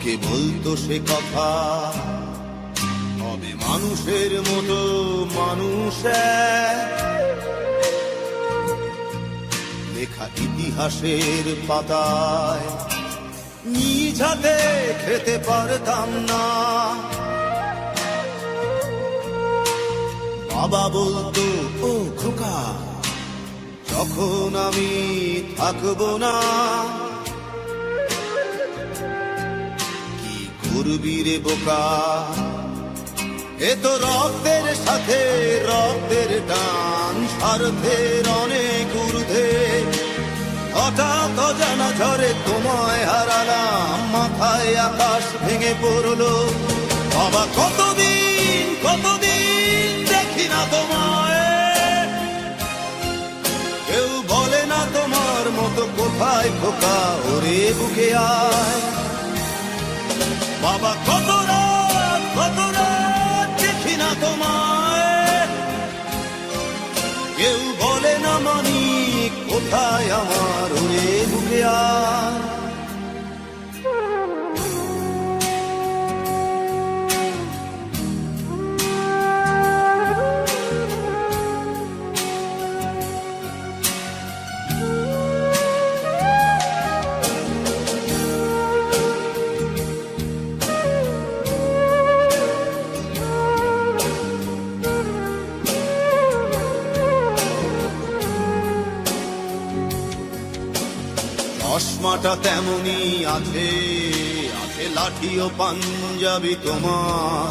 মাকে বলতো সে কথা, হবে মানুষের মতো মানুষ লেখা ইতিহাসের পাতায় নিজ হাতে খেতে পারতাম না। বাবা বলতো, ও খোকা, যখন আমি থাকবো না, কি করবি রে বোকা, এ তো রক্তের সাথে রক্তের টান, স্বার্থের অনেক ঊর্ধ্বে। হঠাৎ অজানা ঝড়ে তোমায় হারালাম, মাথায় আকাশ ভেঙে পড়লো। বাবা কতদিন কতদিন দেখি না তোমায়, কেউ বলে না তোমার মতো কোথায় খোকা, ওরে বুকে আয়। বাবা কত রাত দেখি না তোমায়, কেউ বলে না মানি কোথায় আমার, ওরে বুকে আয়। চশমাটা তেমনি আছে, আছে লাঠি ও পাঞ্জাবি তোমার,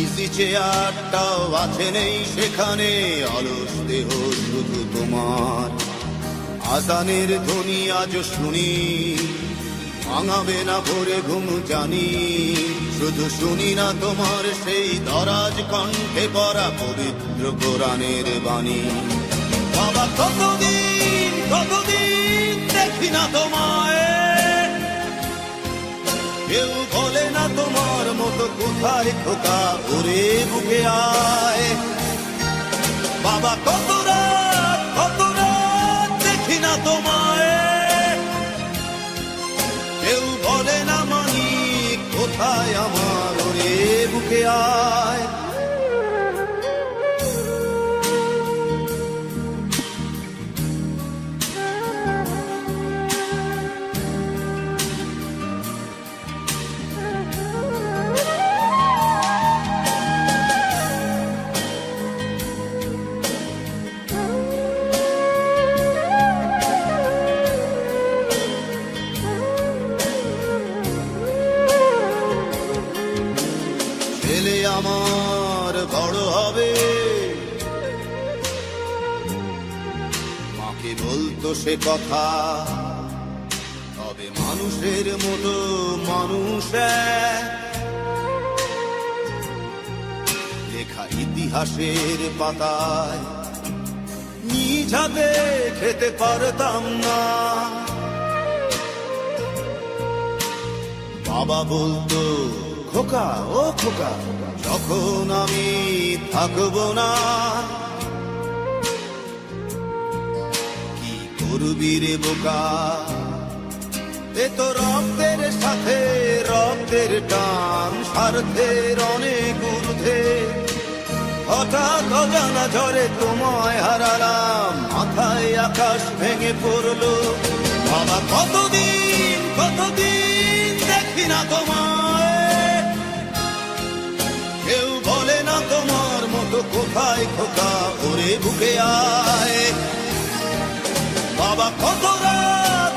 ইজি চেয়ারটাও আছে নেই সেখানে, অলস দেহ শুধু তোমার। আজানের ধ্বনি আজ শুনি, ভাঙাবে না ভোরে ঘুম জানি, শুধু শুনি না তোমার সেই দরাজ কণ্ঠে পড়া পবিত্র কোরআনের বাণী। বাবা কতদিন কতদিন দেখি না তোমায়, কেউ বলে না তোমার মতো কোথায় খোকা, ওরে বুকে আয়। বাবা কত রাত দেখি না তোমায়, কেউ বলে না মানি কোথায় আমার, ওরে বুকে আয়। ছেলে আমার বড় হবে, মাকে বলতো সে কথা, হবে মানুষের মতো মানুষ লেখা ইতিহাসের পাতায় নিজ হাতে খেতে পারতাম না। বাবা বলতো, খোকা ও খোকা, যখন আমি থাকবো না, কি করবি রে বোকা, এ তো রক্তের সাথে রক্তের টান, স্বার্থের অনেক ঊর্ধ্বে। হঠাৎ অজানা ঝড়ে তোমায় হারালাম, মাথায় আকাশ ভেঙে পড়লো। বাবা কতদিন কতদিন দেখি না তোমায়, কেউ বলে না তোমার মতো কোথায় খোকা, ওরে বুকে আয়। বাবা কত রাত